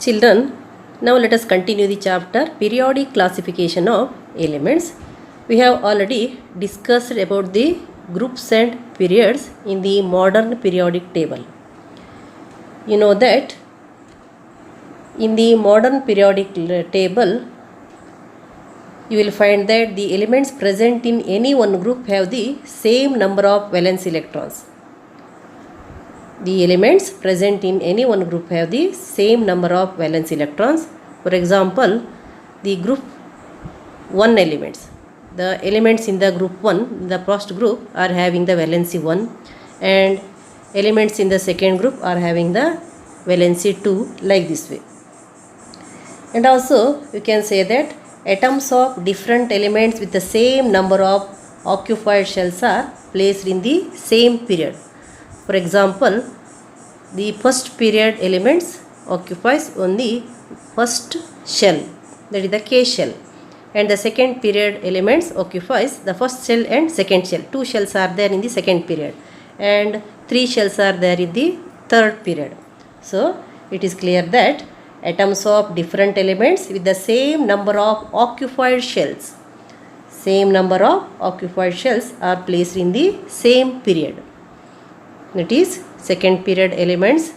Children, now let us continue the chapter Periodic Classification of Elements. We have already discussed about the groups and periods in the modern periodic table. You know that in the modern periodic table, you will find that the elements present in any one group have the same number of valence electrons. The elements present in any one group have the same number of valence electrons. For example, the group 1 elements. The elements in the group 1, the first group, are having the valency 1, and elements in the second group are having the valency 2, like this way. And also you can say that atoms of different elements with the same number of occupied shells are placed in the same period. For example, the first period elements occupies only first shell, that is the K shell, and the second period elements occupies the first shell and second shell. 2 shells are there in the second period and 3 shells are there in the third period. So it is clear that atoms of different elements with the same number of occupied shells are placed in the same period. That is, second period elements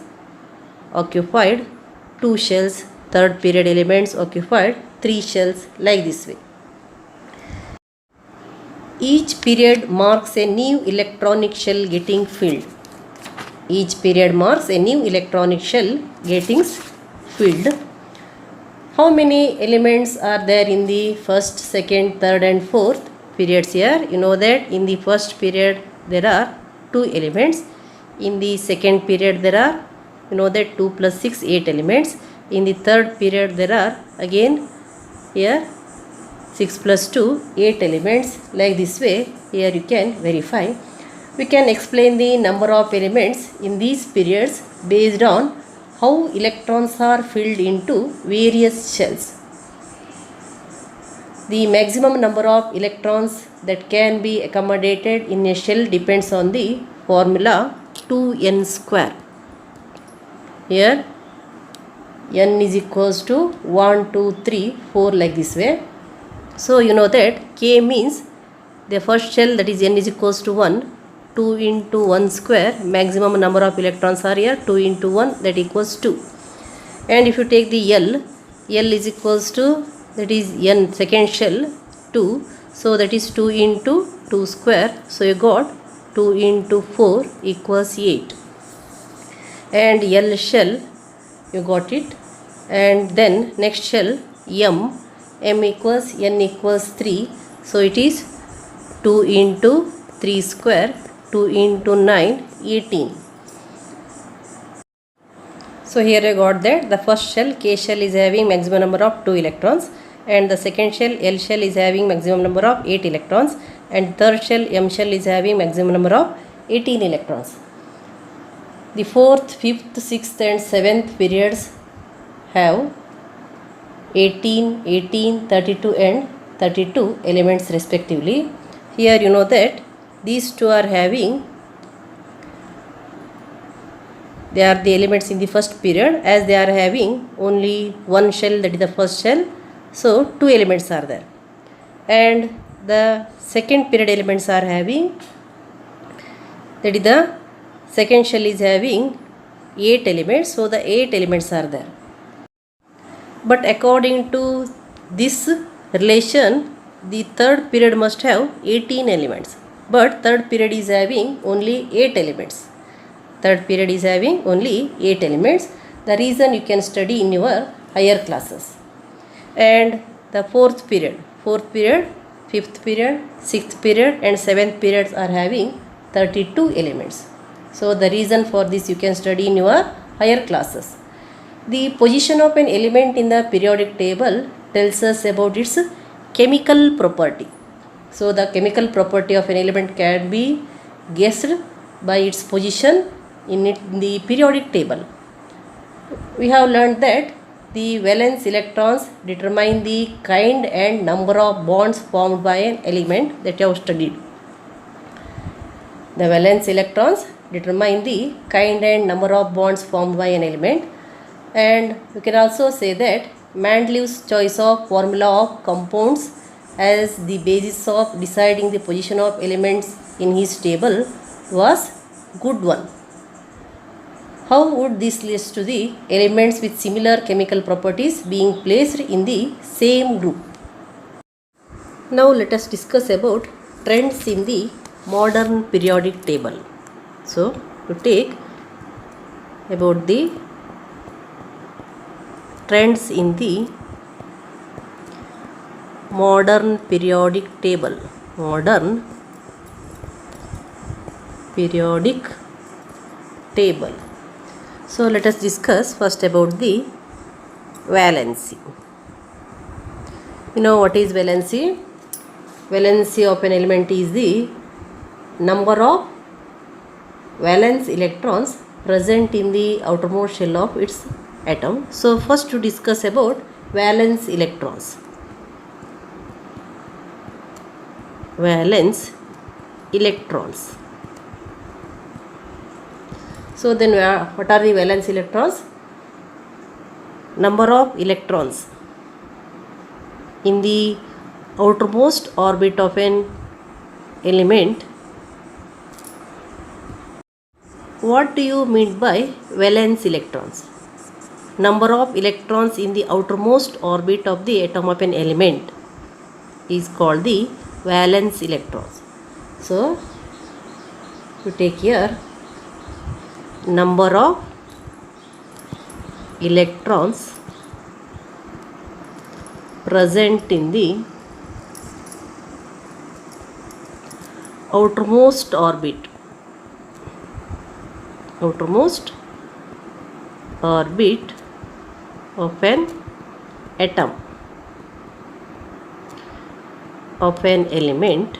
occupied 2 shells, third period elements occupied 3 shells, like this way. Each period marks a new electronic shell getting filled. Each period marks a new electronic shell getting filled. How many elements are there in the first, second, third and fourth periods here? You know that in the first period there are 2 elements. In the second period there are, you know that 2 plus 6, 8 elements. In the third period there are again here 6 plus 2, 8 elements, like this way. Here you can verify. We can explain the number of elements in these periods based on how electrons are filled into various shells. The maximum number of electrons that can be accommodated in a shell depends on the formula 2n square. Here n is equals to 1, 2, 3, 4, like this way. So you know that K means the first shell, that is n is equals to 1, 2 into 1 square, maximum number of electrons are here, 2 into 1, that equals 2. And if you take the L is equals to, that is n, second shell, 2, so that is 2 into 2 square, so you got 2 into 4 equals 8. And L shell, you got it. And then next shell, M equals n equals 3, so it is 2 into 3 square, 2 into 9, 18. So here I got that the first shell, K shell, is having maximum number of 2 electrons, and the second shell, L shell, is having maximum number of 8 electrons, and third shell, M shell, is having maximum number of 18 electrons. The 4th, 5th, 6th and 7th periods have 18, 18, 32 and 32 elements respectively. Here you know that these two are having, they are the elements in the first period, as they are having only one shell, that is the first shell, so 2 elements are there. And the second period elements are having, that is the second shell is having 8 elements, so the 8 elements are there. But according to this relation, the third period must have 18 elements, but third period is having only 8 elements. Third period is having only 8 elements. The reason you can study in your higher classes. And the fourth period, 5th period, 6th period and 7th periods are having 32 elements. So the reason for this you can study in your higher classes. The position of an element in the periodic table tells us about its chemical property. So the chemical property of an element can be guessed by its position in the periodic table. We have learned that the valence electrons determine the kind and number of bonds formed by an element, that you have studied. The valence electrons determine the kind and number of bonds formed by an element, And we can also say that Mendeleev's choice of formula of compounds as the basis of deciding the position of elements in his table was good one. How would this lead to the elements with similar chemical properties being placed in the same group? Now let us discuss about trends in the modern periodic table. So to take about the trends in the modern periodic table. Modern periodic table. So let us discuss first about the valency. You know what is valency? Valency of an element is the number of valence electrons present in the outermost shell of its atom. So first to discuss about valence electrons. Valence electrons. So then what are the valence electrons? Number of electrons in the outermost orbit of an element. What do you mean by valence electrons? Number of electrons in the outermost orbit of the atom of an element is called the valence electrons. So you take here number of electrons present in the outermost orbit of an atom of an element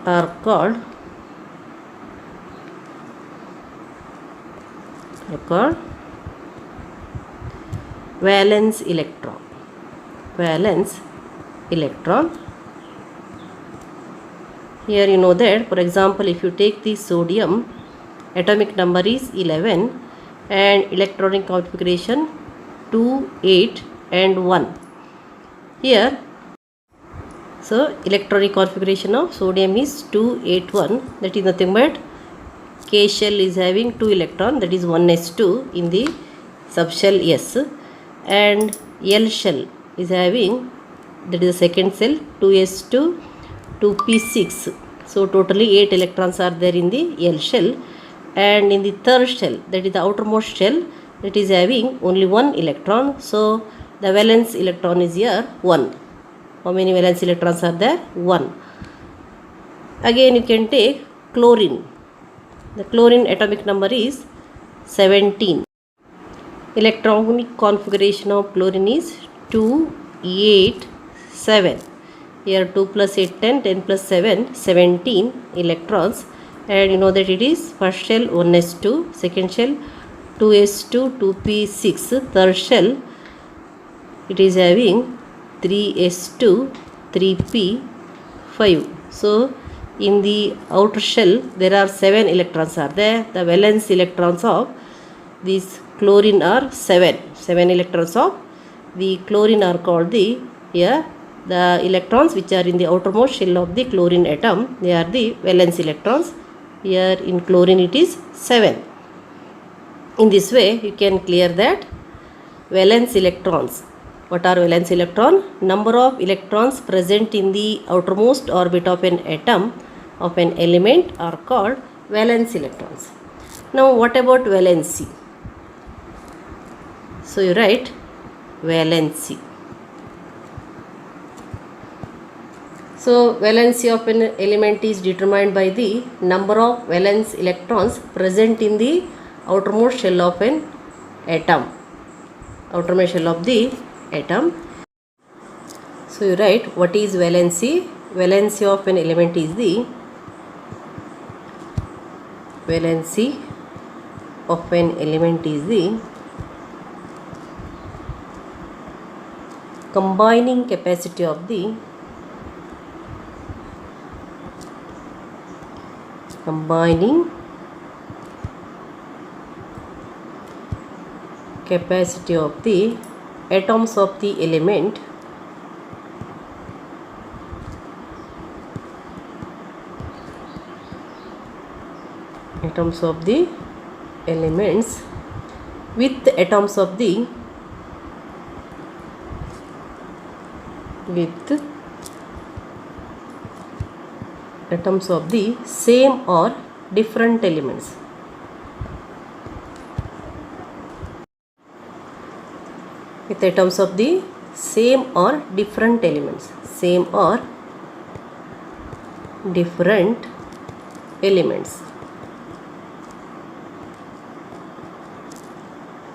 are called valence electron. Valence electron. Here you know that, for example, if you take the sodium, atomic number is 11 and electronic configuration 2, 8 and 1. Here, so electronic configuration of sodium is 2, 8, 1. That is nothing but K shell is having 2 electron, that is 1s2 in the subshell S, and L shell is having, that is the second cell, 2s2, 2p6. So totally 8 electrons are there in the L shell, and in the third shell, that is the outermost shell, that is having only 1 electron. So the valence electron is here 1. How many valence electrons are there? 1. Again you can take chlorine. The chlorine atomic number is 17. Electronic configuration of chlorine is 2, 8, 7. Here 2 plus 8, 10, 10 plus 7, 17 electrons. And you know that it is first shell 1s2, second shell 2s2, 2p6, third shell it is having 3s2, 3p5. So in the outer shell there are 7 electrons are there. The valence electrons of this chlorine are 7. 7 electrons of the chlorine are called the, here the electrons which are in the outermost shell of the chlorine atom, they are the valence electrons. Here in chlorine it is 7. In this way you can clear that valence electrons. What are valence electron? Number of electrons present in the outermost orbit of an atom of an element are called valence electrons. Now what about valency? So you write valency. So valency of an element is determined by the number of valence electrons present in the outermost shell of an atom. Outermost shell of the atom. So you write what is valency? Valency of an element is the valency of an element is the combining capacity of the combining capacity of the atoms of the element atoms of the elements with atoms of the atoms of the same or different elements. With atoms of the same or different elements. Same or different elements.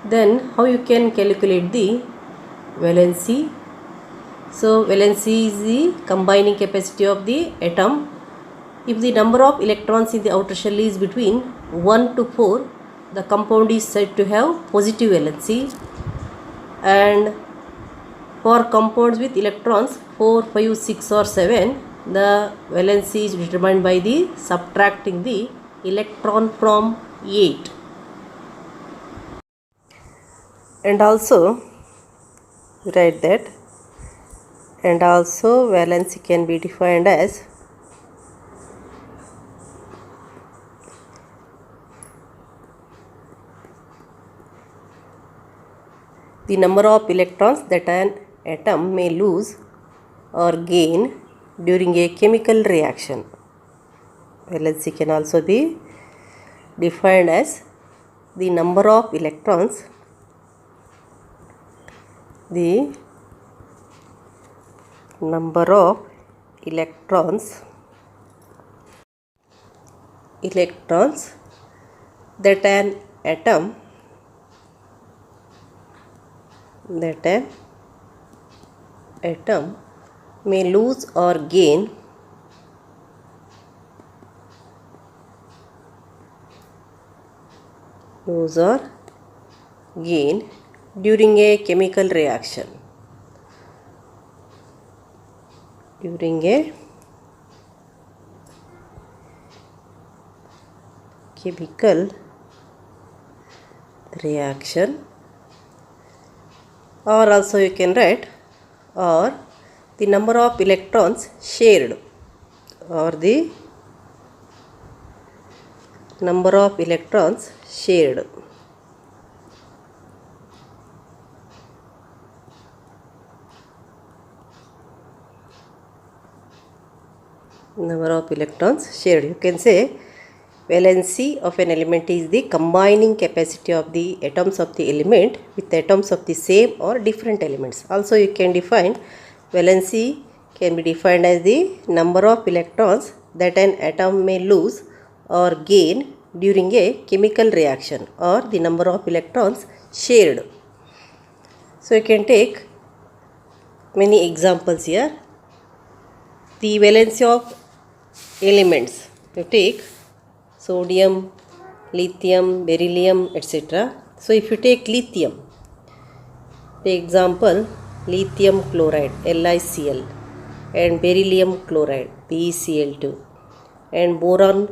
Then how you can calculate the valency? So valency is the combining capacity of the atom. If the number of electrons in the outer shell is between 1 to 4, the compound is said to have positive valency. And for compounds with electrons 4, 5, 6 or 7, the valency is determined by the subtracting the electron from 8. And also write that, and also valency can be defined as the number of electrons that an atom may lose or gain during a chemical reaction. Valency can also be defined as the number of electrons that an atom may lose or gain during a chemical reaction. Or also you can write, or the number of electrons shared, or the number of electrons shared. Number of electrons shared. You can say valency of an element is the combining capacity of the atoms of the element with atoms of the same or different elements. Also you can define valency can be defined as the number of electrons that an atom may lose or gain during a chemical reaction, or the number of electrons shared. So you can take many examples here. The valency of elements, you take sodium, lithium, beryllium, etc. So if you take lithium, the example lithium chloride LiCl, and beryllium chloride BeCl2, and boron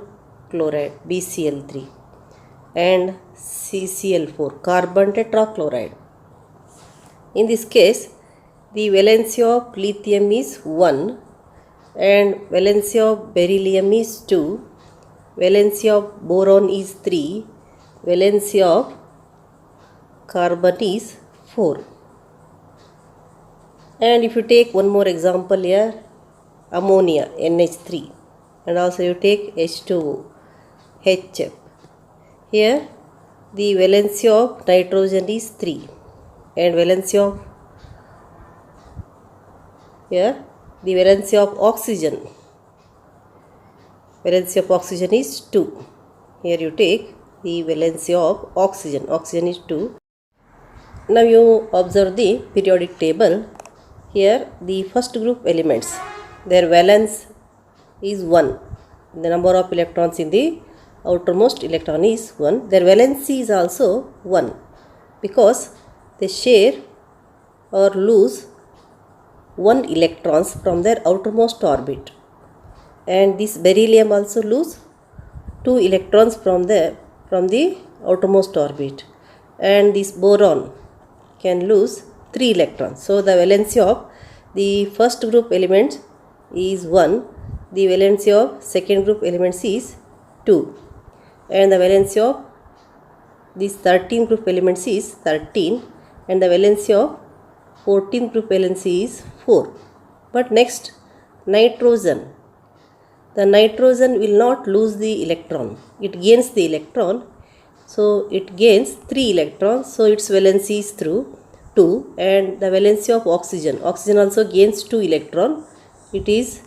chloride BCl3, and CCl4 carbon tetrachloride. In this case, the valency of lithium is 1, and valency of beryllium is 2, valency of boron is 3, valency of carbon is 4. And if you take one more example here, ammonia NH3, and also you take H2O HF. Here the valency of nitrogen is 3, and valency of the valency of oxygen is 2. Here you take the valency of oxygen is 2. Now you observe the periodic table. Here the first group elements, their valence is 1. The number of electrons in the outermost electron is 1. Their valency is also 1, because they share or lose 1 electrons from their outermost orbit. And this beryllium also lose 2 electrons from the outermost orbit, and this boron can lose 3 electrons. So the valency of the first group elements is 1, the valency of second group elements is 2, and the valency of this 13 group elements is 13, and the valency of 14 group elements is 4. But next, nitrogen. The nitrogen will not lose the electron, it gains the electron. So it gains 3 electrons, so its valency is through 2, and the valency of oxygen also gains 2 electron, its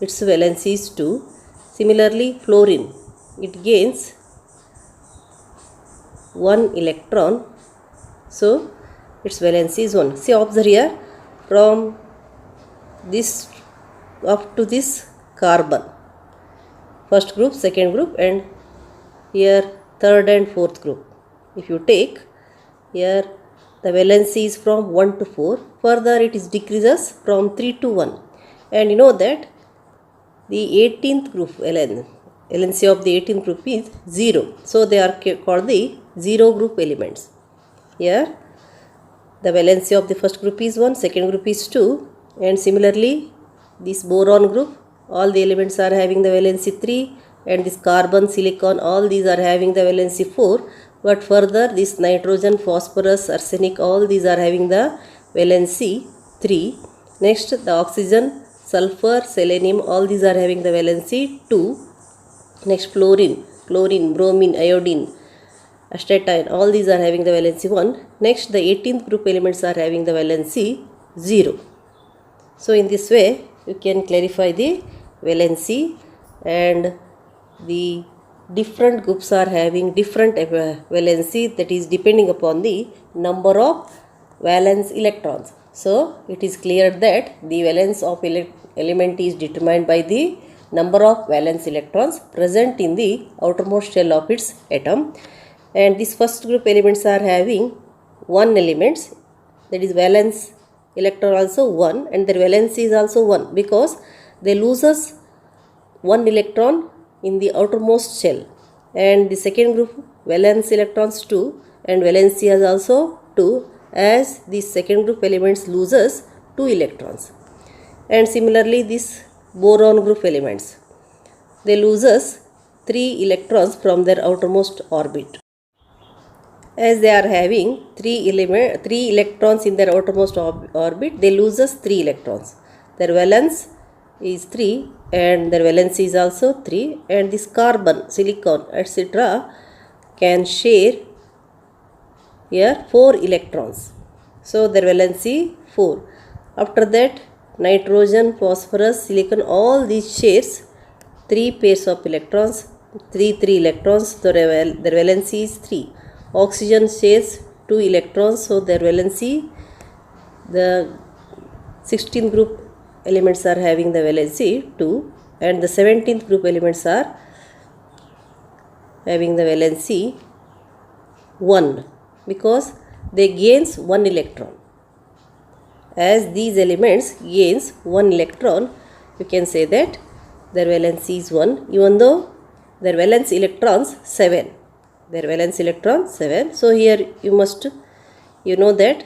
valency is 2. Similarly, fluorine, it gains 1 electron, so its valency is 1. See, observe here, from this up to this carbon, first group, second group, and here third and fourth group. If you take here, the valency is from 1 to 4. Further it is decreases from 3 to 1, and you know that the 18th group valency of the 18th group is 0. So they are called the 0 group elements. Here the valency of the first group is 1, second group is 2, and similarly this boron group, all the elements are having the valency 3, and this carbon, silicon, all these are having the valency 4. But further this nitrogen, phosphorus, arsenic, all these are having the valency 3. Next, the oxygen, sulfur, selenium, all these are having the valency 2. Next, chlorine, bromine, iodine, astatine, all these are having the valency 1. Next, the 18th group elements are having the valency 0. So in this way you can clarify the valency, and the different groups are having different valency, that is depending upon the number of valence electrons. So it is clear that the valence of element is determined by the number of valence electrons present in the outermost shell of its atom, and these first group elements are having 1 elements, that is valence electron also 1, and their valency is also 1, because they loses 1 electron in the outermost shell, and the second group valence electrons 2, and valency is also 2, as the second group elements loses 2 electrons. And similarly this boron group elements, they loses 3 electrons from their outermost orbit. As they are having 3 electrons in their outermost orbit, they loses 3 electrons. Their valence is 3, and their valency is also 3, and this carbon, silicon, etc. can share here 4 electrons, so their valency 4. After that, nitrogen, phosphorus, silicon, all these shares 3 pairs of electrons, 3 electrons, so their valency is 3. Oxygen shares 2 electrons, so their valency, the 16th group elements are having the valency 2, and the 17th group elements are having the valency 1, because they gains 1 electron. As these elements gains 1 electron, you can say that their valency is 1, even though their valence electrons 7. So here you know that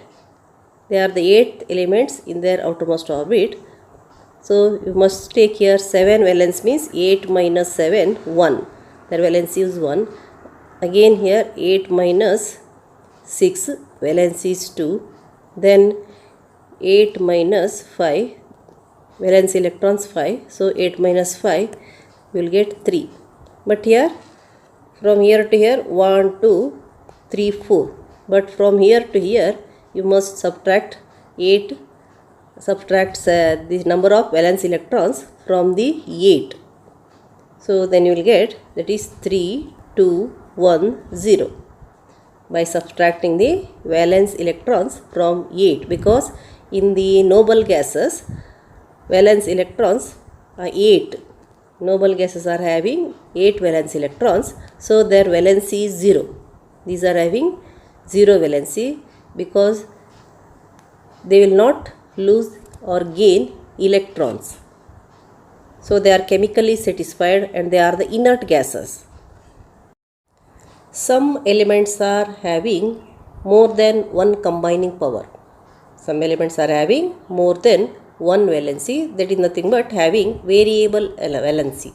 they are the 8th elements in their outermost orbit. So you must take here 7 valence means 8 minus 7, 1. Their valency is 1. Again here 8 minus 6, valency is 2. Then 8 minus 5, valence electrons 5. So 8 minus 5, you will get 3. But here, from here to here, 1, 2, 3, 4. But from here to here, you must subtract the number of valence electrons from the 8. So then you will get, that is 3, 2, 1, 0. By subtracting the valence electrons from 8, because in the noble gases, valence electrons are 8. Noble gases are having 8 valence electrons, so their valency is 0. These are having 0 valency, because they will not lose or gain electrons. So they are chemically satisfied, and they are the inert gases. Some elements are having more than one combining power. Some elements are having more than one valency, that is nothing but having variable valency,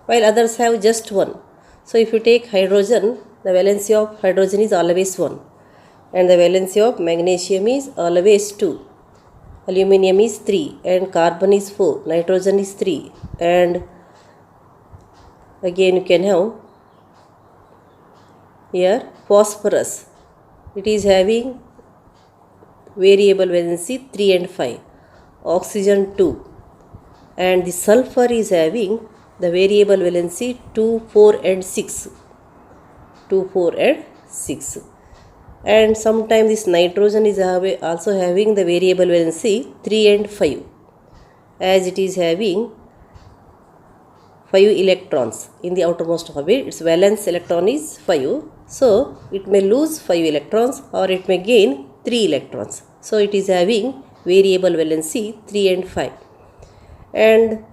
while others have just one. So if you take hydrogen, the valency of hydrogen is always 1, and the valency of magnesium is always 2, aluminum is 3, and carbon is 4, nitrogen is 3, and again you can have here phosphorus, it is having variable valency 3 and 5, oxygen 2, and the sulfur is having the variable valency 2, 4 and 6, 2, 4 and 6, and sometimes this nitrogen is also having the variable valency 3 and 5, as it is having 5 electrons in the outermost orbit. Its valence electron is 5, so it may lose 5 electrons or it may gain 3 electrons. So it is having variable valency 3 and 5, and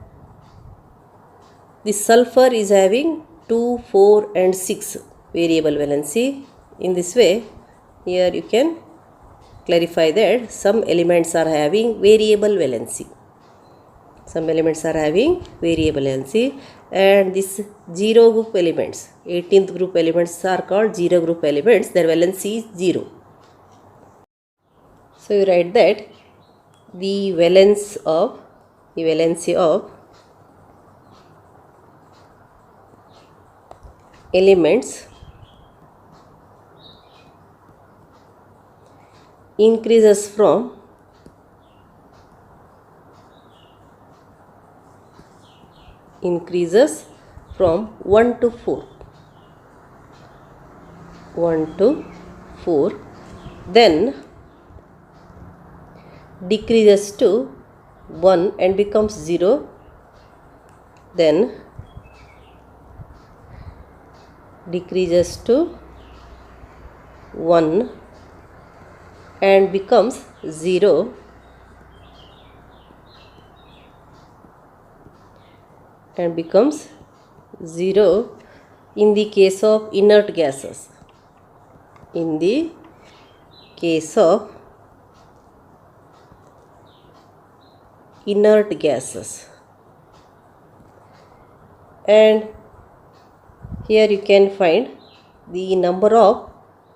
the sulfur is having 2, 4 and 6 variable valency. In this way, here you can clarify that some elements are having variable valency. Some elements are having variable valency, and this zero group elements, 18th group elements are called zero group elements. Their valency is 0. So you write that the valency of elements increases from 1 to 4. 1 to 4, then decreases to 1 and becomes 0, then decreases to 1 and becomes 0, and becomes 0 in the case of inert gases. In the case of inert gases, and here you can find the number of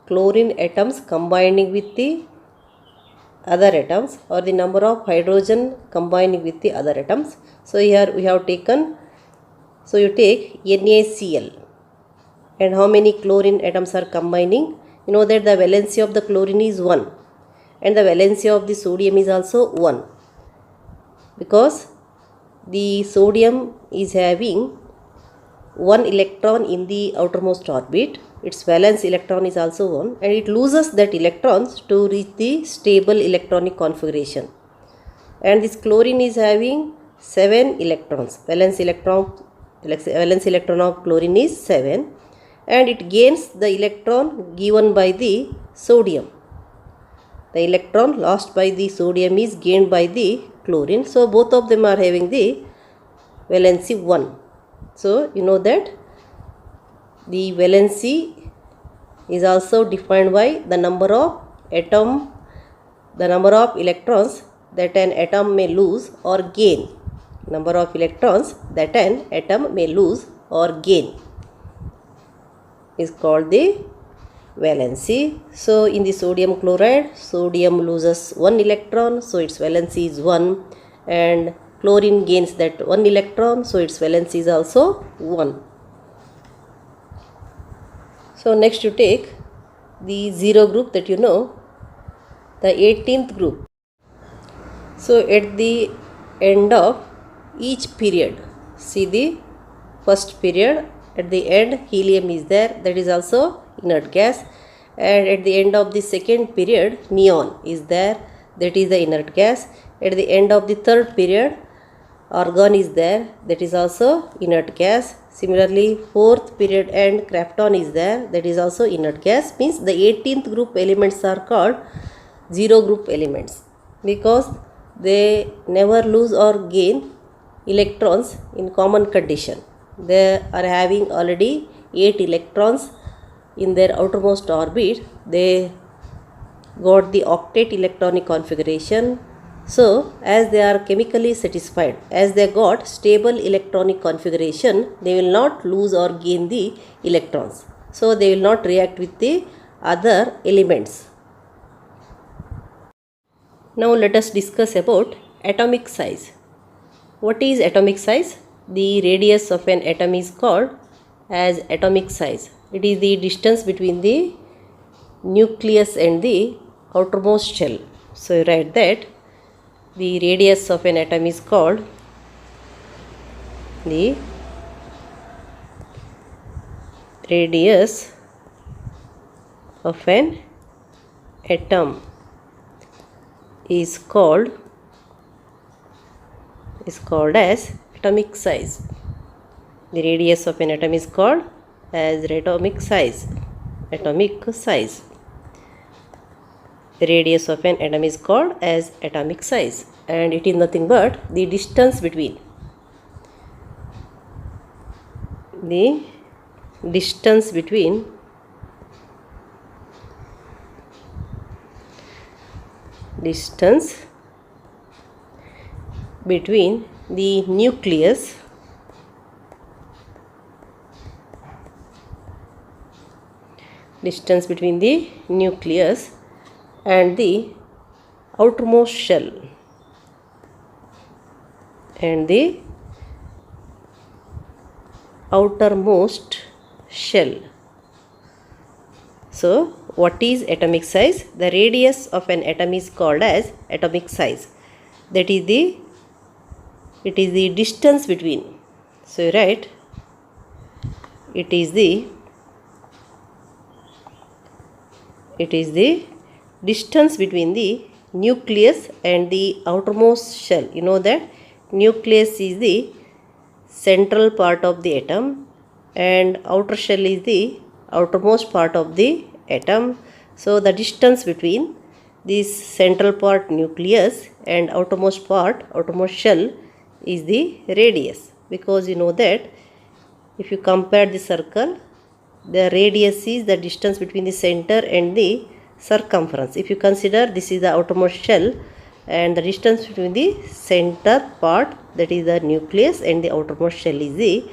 chlorine atoms combining with the other atoms, or the number of hydrogen combining with the other atoms. So here we have taken, so you take NaCl, and how many chlorine atoms are combining? You know that the valency of the chlorine is 1, and the valency of the sodium is also 1, because the sodium is having 1 electron in the outermost orbit. Its valence electron is also 1, and it loses that electrons to reach the stable electronic configuration. And this chlorine is having 7 electrons. Valence electron of chlorine is 7, and it gains the electron given by the sodium. The electron lost by the sodium is gained by the chlorine. So both of them are having the valency 1. So you know that the valency is also defined by the number of electrons that an atom may lose or gain. Number of electrons that an atom may lose or gain is called the valency. So in the sodium chloride, sodium loses 1 electron, so its valency is 1, and chlorine gains that 1 electron, so its valency is also 1. So next you take the zero group, that you know, the 18th group. So at the end of each period, see the first period, at the end helium is there, that is also inert gas, and at the end of the second period neon is there, that is the inert gas. At the end of the third period argon is there, that is also inert gas. Similarly, fourth period end krypton is there, that is also inert gas. Means the 18th group elements are called zero group elements, because they never lose or gain electrons in common condition. They are having already 8 electrons in their outermost orbit, they got the octet electronic configuration. So, as they are chemically satisfied, as they got stable electronic configuration, they will not lose or gain the electrons. So, they will not react with the other elements. Now, let us discuss about atomic size. What is atomic size? The radius of an atom is called as atomic size. It is the distance between the nucleus and the outermost shell. So, you write that the radius of an atom is called the radius of an atom is called as atomic size. The radius of an atom is called as atomic size. Atomic size. The radius of an atom is called as atomic size, and it is nothing but the distance between the distance between the nucleus and the outermost shell So, what is atomic size? The radius of an atom is called as atomic size. That is the distance between. So, you write it is the distance between the nucleus and the outermost shell. You know that nucleus is the central part of the atom and outer shell is the outermost part of the atom. So, the distance between this central part nucleus and outermost shell is the radius, because you know that if you compare the circle, the radius is the distance between the center and the circumference. If you consider this is the outermost shell and the distance between the center part, that is the nucleus, and the outermost shell is the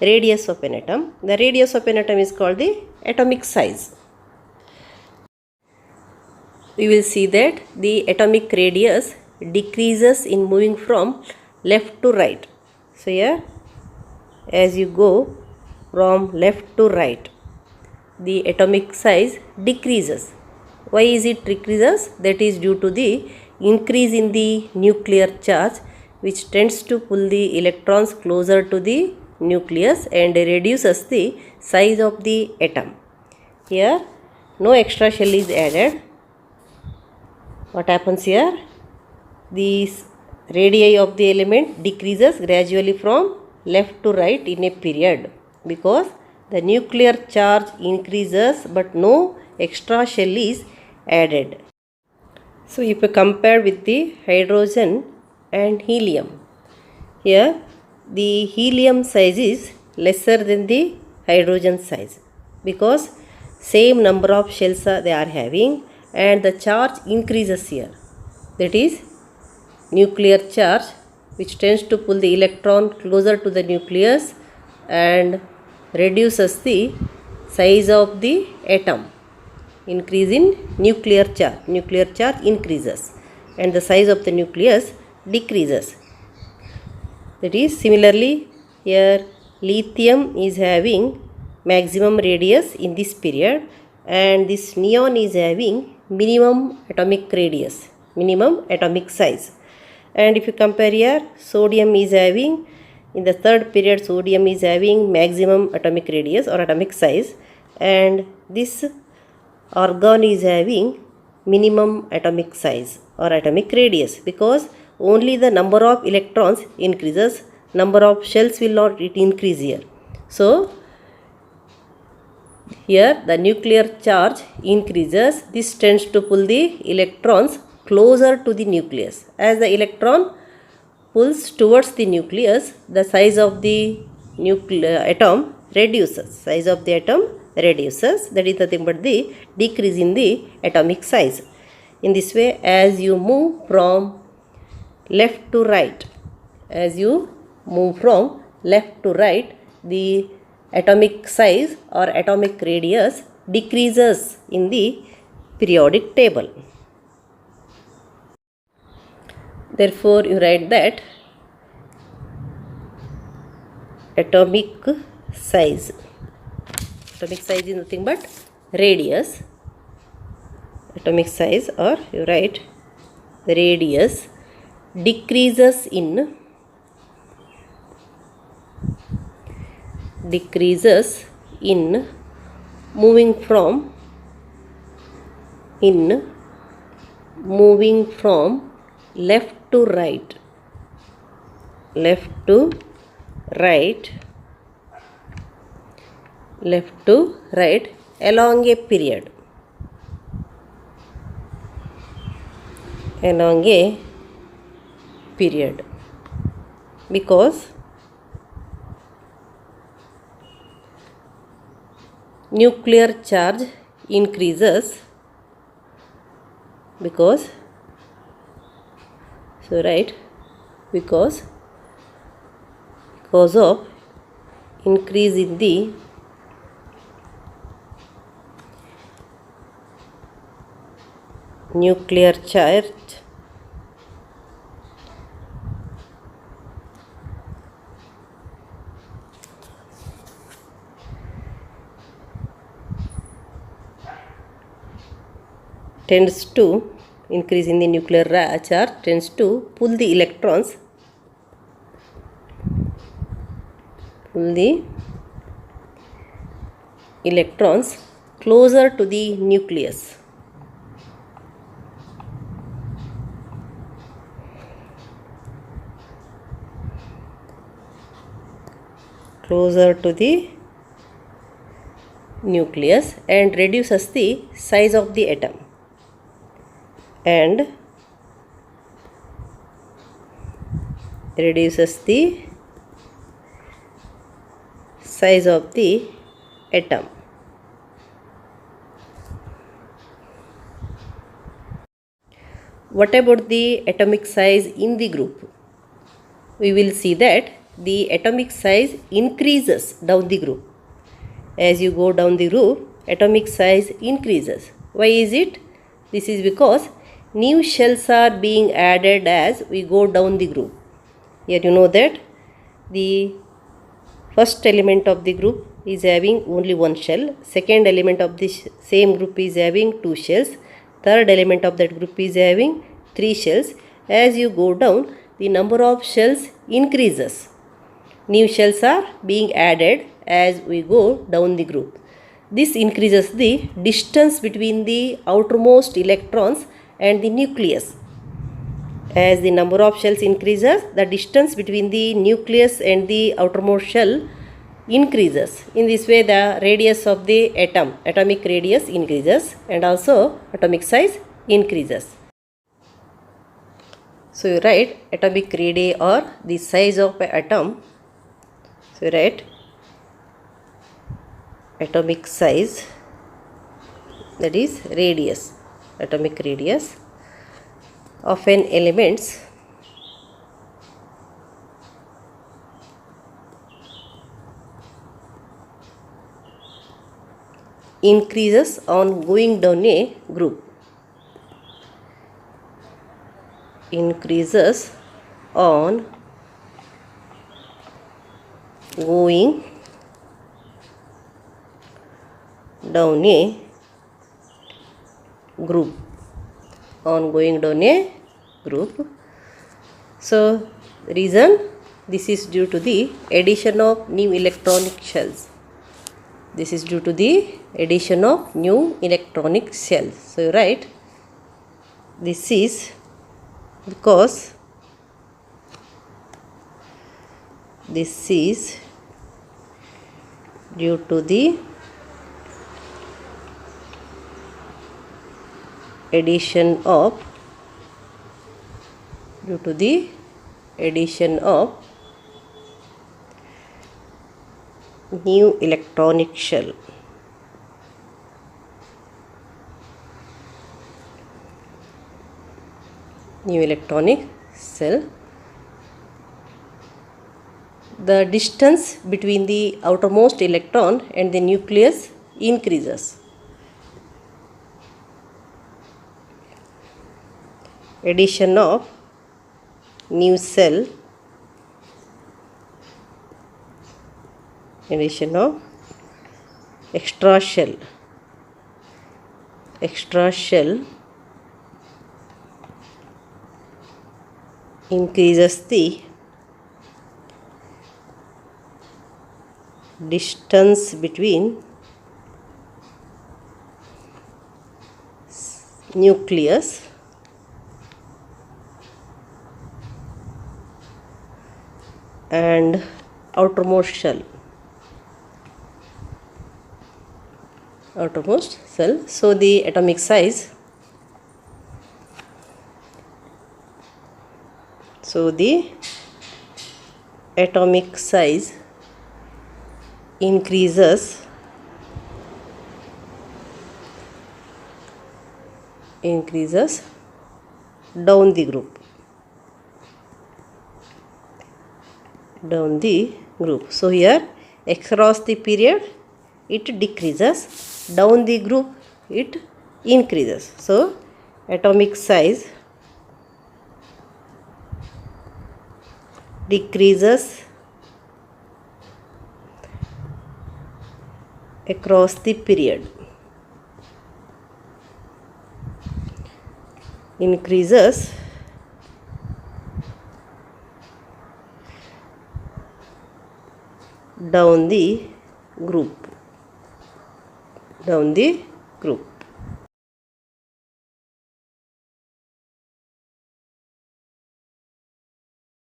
radius of an atom. The radius of an atom is called the atomic size. We will see that the atomic radius decreases in moving from left to right. So, here as you go from left to right, the atomic size decreases. Why is it decreases? That is due to the increase in the nuclear charge, which tends to pull the electrons closer to the nucleus and reduces the size of the atom. Here no extra shell is added. What happens here? The radii of the element decreases gradually from left to right in a period, because the nuclear charge increases but no extra shell is added. So, if you compare with the hydrogen and helium, here the helium size is lesser than the hydrogen size, because same number of shells they are having and the charge increases here. That is nuclear charge, which tends to pull the electron closer to the nucleus and reduces the size of the atom. Increase in nuclear charge increases and the size of the nucleus decreases. That is, similarly here lithium is having maximum radius in this period and this neon is having minimum atomic radius, minimum atomic size. And if you compare here, sodium is having, in the third period, sodium is having maximum atomic radius or atomic size, and this argon is having minimum atomic size or atomic radius, because only the number of electrons increases, number of shells will not increase here. So, here the nuclear charge increases. This tends to pull the electrons closer to the nucleus. As the electron pulls towards the nucleus, the size of the atom reduces. Size of the atom reduces, that is nothing but the decrease in the atomic size. In this way, as you move from left to right, the atomic size or atomic radius decreases in the periodic table. Therefore, you write that atomic size is nothing but radius. Atomic size, or you write radius, decreases in moving from left to right along a period, because nuclear charge increases, because of increase in the nuclear charge tends to pull the electrons closer to the nucleus. And reduces the size of the atom. What about the atomic size in the group? We will see that the atomic size increases down the group. As you go down the group, atomic size increases. Why is it? This is because new shells are being added as we go down the group. Here you know that the first element of the group is having only one shell. Second element of the same group is having two shells. Third element of that group is having three shells. As you go down, the number of shells increases. New shells are being added as we go down the group. This increases the distance between the outermost electrons and the nucleus. As the number of shells increases, the distance between the nucleus and the outermost shell increases. In this way, the radius of the atomic radius increases, and also atomic size increases. So you write atomic radii or the size of an atom. So you write atomic size, that is radius, atomic radius of an element increases on going down a group. Increases on going down a group. So reason, this is due to the addition of new electronic shells. So you write, this is because this is due to the addition of new electronic shell. new electronic cell. The distance between the outermost electron and the nucleus increases. Addition of new cell, addition of extra shell increases the distance between nucleus and outermost cell. So the atomic size, increases down the group. So here across the period it decreases, down the group it increases. So atomic size decreases across the period, increases down the group.